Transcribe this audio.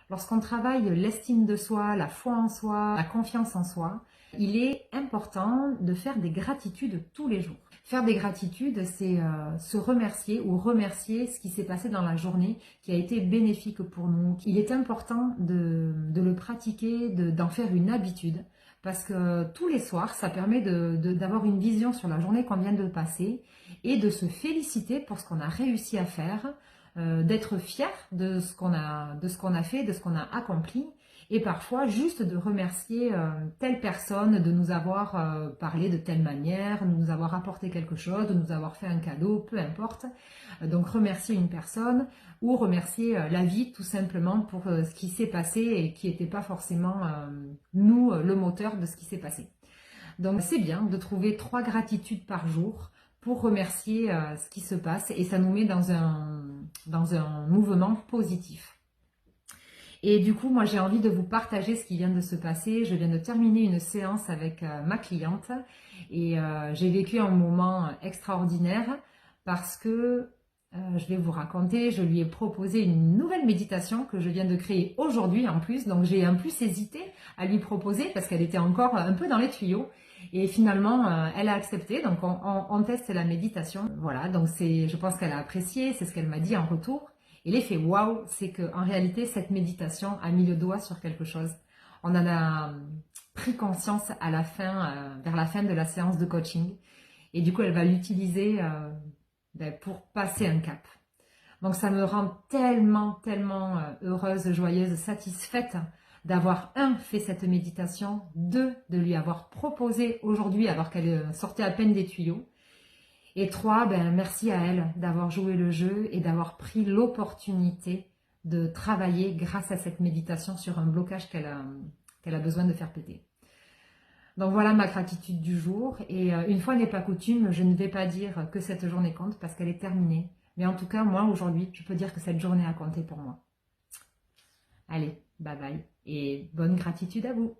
Lorsqu'on travaille l'estime de soi, la foi en soi, la confiance en soi, il est important de faire des gratitudes tous les jours. Faire des gratitudes, c'est se remercier ou remercier ce qui s'est passé dans la journée qui a été bénéfique pour nous. Il est important de le pratiquer, d'en faire une habitude parce que tous les soirs, ça permet d'avoir une vision sur la journée qu'on vient de passer et de se féliciter pour ce qu'on a réussi à faire, d'être fier de ce qu'on a fait, de ce qu'on a accompli, et parfois juste de remercier telle personne de nous avoir parlé de telle manière, de nous avoir apporté quelque chose, de nous avoir fait un cadeau, peu importe. Donc remercier une personne ou remercier la vie tout simplement pour ce qui s'est passé et qui n'était pas forcément nous le moteur de ce qui s'est passé. Donc c'est bien de trouver 3 gratitudes par jour pour remercier ce qui se passe et ça nous met dans un mouvement positif. Et du coup, moi j'ai envie de vous partager ce qui vient de se passer. Je viens de terminer une séance avec ma cliente et j'ai vécu un moment extraordinaire parce que je vais vous raconter, je lui ai proposé une nouvelle méditation que je viens de créer aujourd'hui en plus, donc j'ai un plus hésité à lui proposer parce qu'elle était encore un peu dans les tuyaux et finalement elle a accepté, donc on teste la méditation, voilà, donc je pense qu'elle a apprécié, c'est ce qu'elle m'a dit en retour. Et l'effet waouh, c'est qu'en réalité cette méditation a mis le doigt sur quelque chose. On en a pris conscience à la fin, vers la fin de la séance de coaching et du coup elle va l'utiliser pour passer un cap. Donc ça me rend tellement heureuse, joyeuse, satisfaite d'avoir fait cette méditation, de lui avoir proposé aujourd'hui alors qu'elle sortait à peine des tuyaux, et 3, merci à elle d'avoir joué le jeu et d'avoir pris l'opportunité de travailler grâce à cette méditation sur un blocage qu'elle a besoin de faire péter. Donc voilà ma gratitude du jour. Et une fois n'est pas coutume, je ne vais pas dire que cette journée compte parce qu'elle est terminée. Mais en tout cas, moi aujourd'hui, je peux dire que cette journée a compté pour moi. Allez, bye bye et bonne gratitude à vous.